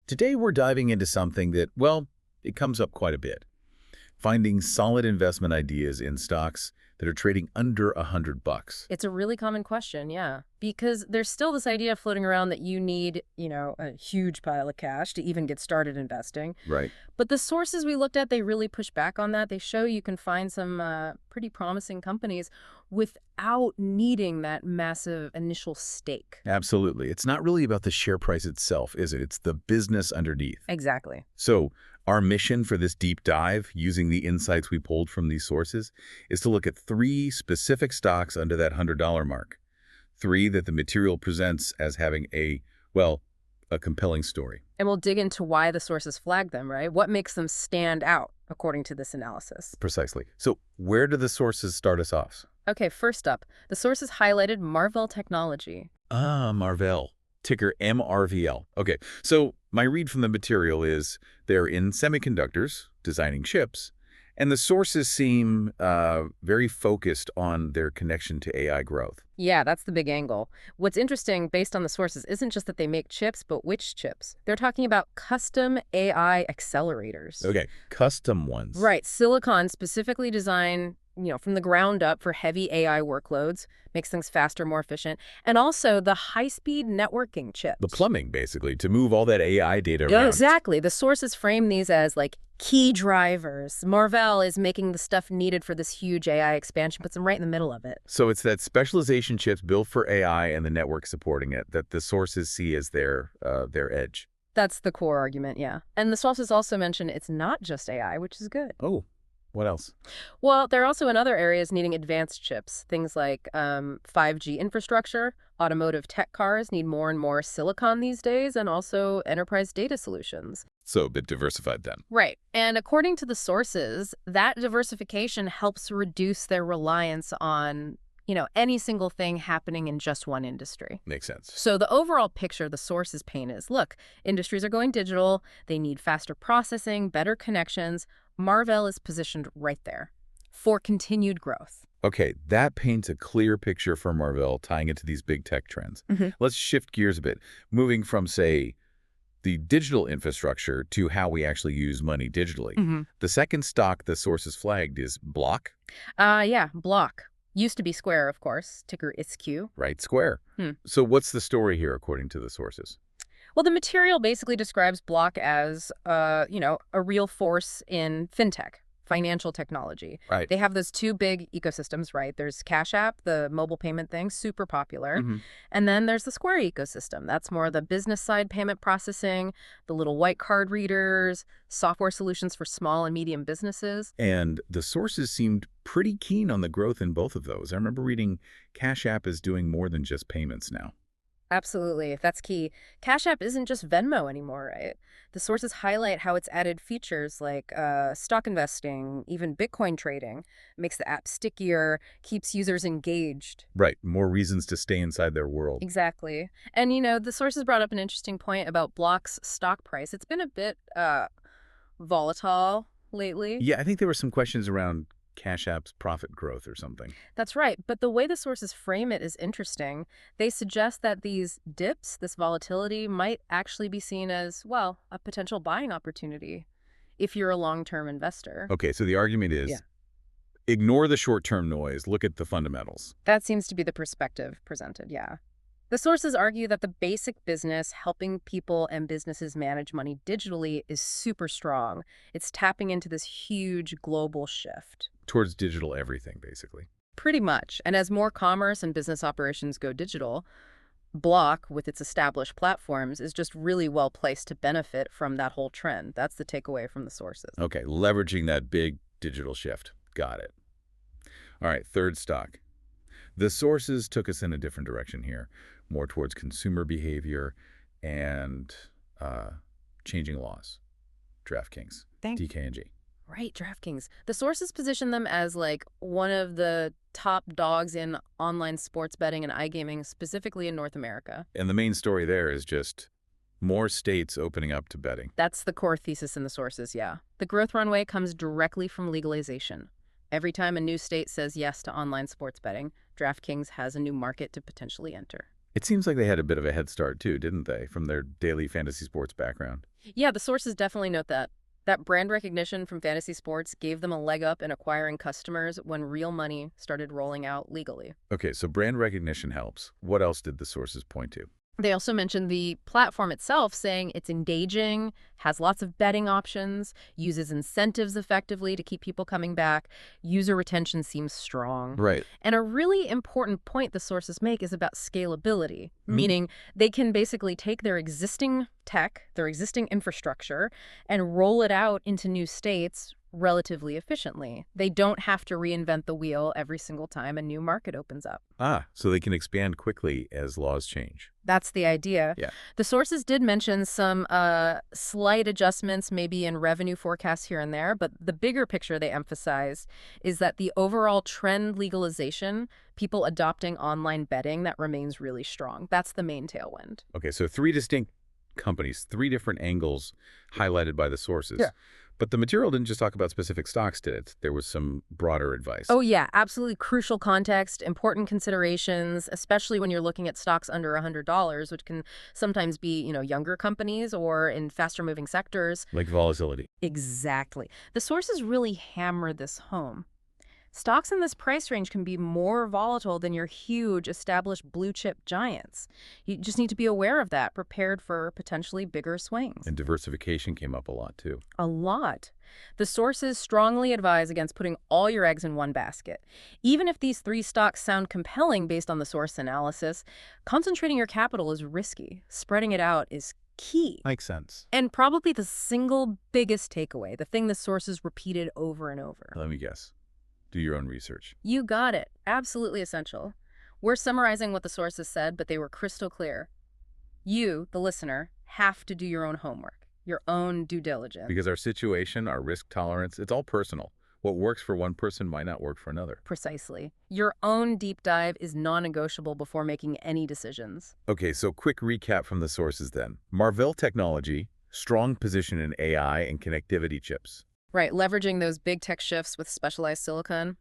Today we're diving into something that, well, it comes up quite a bit. Finding solid investment ideas in stocks that are trading under $100. It's a really common question, yeah. Because there's still this idea floating around that you need, a huge pile of cash to even get started investing. Right. But the sources we looked at, they really push back on that. They show you can find some pretty promising companies without needing that massive initial stake. Absolutely. It's not really about the share price itself, is it? It's the business underneath. Exactly. So our mission for this deep dive, using the insights we pulled from these sources, is to look at 3 specific stocks under that $100 mark. 3 that the material presents as having a compelling story. And we'll dig into why the sources flag them, right? What makes them stand out, according to this analysis. Precisely. So where do the sources start us off? Okay, first up, the sources highlighted Marvell Technology. Marvell. Ticker MRVL. Okay, so my read from the material is they're in semiconductors, designing chips, and the sources seem very focused on their connection to AI growth. Yeah, that's the big angle. What's interesting, based on the sources, isn't just that they make chips, but which chips. They're talking about custom AI accelerators. Okay, custom ones. Right, silicon specifically designed, from the ground up for heavy AI workloads, makes things faster, more efficient, and also the high-speed networking chips. The plumbing, basically, to move all that AI data Yeah, around. exactly. The sources frame these as key drivers. Marvell is making the stuff needed for this huge AI expansion, puts them right in the middle of it. So it's that specialization chips built for AI and the network supporting it that the sources see as their edge. That's the core argument, yeah. And the sources also mention it's not just AI, which is good. Oh, what else? Well, they're also in other areas needing advanced chips. Things like 5G infrastructure, automotive tech cars need more and more silicon these days, and also enterprise data solutions. So a bit diversified then. Right. And according to the sources, that diversification helps reduce their reliance on, any single thing happening in just one industry. Makes sense. So the overall picture the sources paint is, look, industries are going digital, they need faster processing, better connections. Marvell is positioned right there for continued growth. Okay, that paints a clear picture for Marvell tying into these big tech trends. Let's shift gears a bit, moving from, say, the digital infrastructure to how we actually use money digitally. The second stock the sources flagged is Block. Yeah, Block. Used to be Square, of course, ticker ISQ. Right, Square. So what's the story here according to the sources? Well, the material basically describes Block as, a real force in fintech, financial technology. Right. They have those 2 big ecosystems, right? There's Cash App, the mobile payment thing, super popular. And then there's the Square ecosystem. That's more the business side payment processing, the little white card readers, software solutions for small and medium businesses. And the sources seemed pretty keen on the growth in both of those. I remember reading Cash App is doing more than just payments now. Absolutely. That's key. Cash App isn't just Venmo anymore, right? The sources highlight how it's added features like stock investing, even Bitcoin trading, makes the app stickier, keeps users engaged. Right, more reasons to stay inside their world. Exactly. And, the sources brought up an interesting point about Block's stock price. It's been a bit volatile lately. Yeah, I think there were some questions around Cash App's profit growth or something. That's right. But the way the sources frame it is interesting. They suggest that these dips, this volatility, might actually be seen as, a potential buying opportunity if you're a long-term investor. Okay, so the argument is ignore the short-term noise, look at the fundamentals. That seems to be the perspective presented, yeah. The sources argue that the basic business, helping people and businesses manage money digitally, is super strong. It's tapping into this huge global shift. Towards digital everything, basically. Pretty much. And as more commerce and business operations go digital, Block, with its established platforms, is just really well placed to benefit from that whole trend. That's the takeaway from the sources. Okay, leveraging that big digital shift. Got it. All right, third stock. The sources took us in a different direction here, more towards consumer behavior and changing laws. DraftKings, DKNG. Right, DraftKings. The sources position them as one of the top dogs in online sports betting and iGaming, specifically in North America. And the main story there is just more states opening up to betting. That's the core thesis in the sources, yeah. The growth runway comes directly from legalization. Every time a new state says yes to online sports betting, DraftKings has a new market to potentially enter. It seems like they had a bit of a head start too, didn't they, from their daily fantasy sports background? Yeah, the sources definitely note that. That brand recognition from fantasy sports gave them a leg up in acquiring customers when real money started rolling out legally. Okay, so brand recognition helps. What else did the sources point to? They also mentioned the platform itself, saying it's engaging, has lots of betting options, uses incentives effectively to keep people coming back. User retention seems strong. Right. And a really important point the sources make is about scalability, Mhm. meaning they can basically take their existing tech, their existing infrastructure, and roll it out into new states relatively efficiently. They don't have to reinvent the wheel every single time a new market opens up. So they can expand quickly as laws change. That's the idea. Yeah. The sources did mention some slight adjustments maybe in revenue forecasts here and there, but the bigger picture they emphasize is that the overall trend legalization, people adopting online betting, that remains really strong. That's the main tailwind. Okay, so three distinct companies, three different angles highlighted by the sources. Yeah. But the material didn't just talk about specific stocks, did it? There was some broader advice. Oh, yeah, absolutely crucial context, important considerations, especially when you're looking at stocks under $100, which can sometimes be, younger companies or in faster moving sectors. Like volatility. Exactly. The sources really hammer this home. Stocks in this price range can be more volatile than your huge established blue chip giants. You just need to be aware of that, prepared for potentially bigger swings. And diversification came up a lot, too. A lot. The sources strongly advise against putting all your eggs in one basket. Even if these three stocks sound compelling based on the source analysis, concentrating your capital is risky. Spreading it out is key. Makes sense. And probably the single biggest takeaway, the thing the sources repeated over and over. Let me guess. Do your own research. You got it. Absolutely essential. We're summarizing what the sources said, but they were crystal clear. You, the listener, have to do your own homework, your own due diligence. Because our situation, our risk tolerance, it's all personal. What works for one person might not work for another. Precisely. Your own deep dive is non-negotiable before making any decisions. Okay, so quick recap from the sources then. Marvell Technology, strong position in AI and connectivity chips. Right, leveraging those big tech shifts with specialized silicon.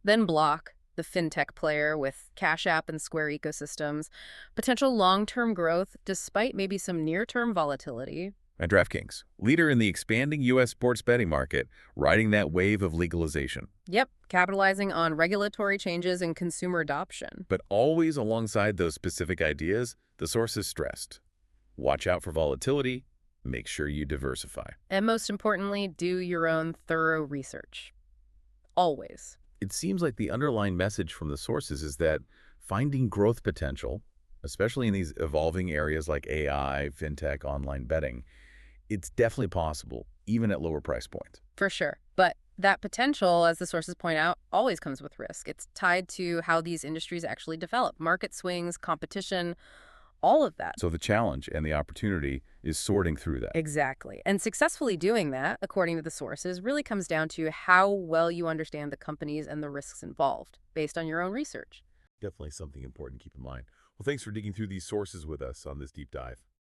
Then Block, the fintech player with Cash App and Square ecosystems. Potential long-term growth despite maybe some near-term volatility. And DraftKings, leader in the expanding U.S. sports betting market, riding that wave of legalization. Yep, capitalizing on regulatory changes and consumer adoption. But always alongside those specific ideas, the sources stressed. Watch out for volatility. Make sure you diversify. And most importantly, do your own thorough research. Always. It seems like the underlying message from the sources is that finding growth potential, especially in these evolving areas like AI, fintech, online betting, it's definitely possible, even at lower price points. For sure. But that potential, as the sources point out, always comes with risk. It's tied to how these industries actually develop. Market swings, competition, all of that. So the challenge and the opportunity is sorting through that. Exactly. And successfully doing that, according to the sources, really comes down to how well you understand the companies and the risks involved, based on your own research. Definitely something important to keep in mind. Well, thanks for digging through these sources with us on this deep dive.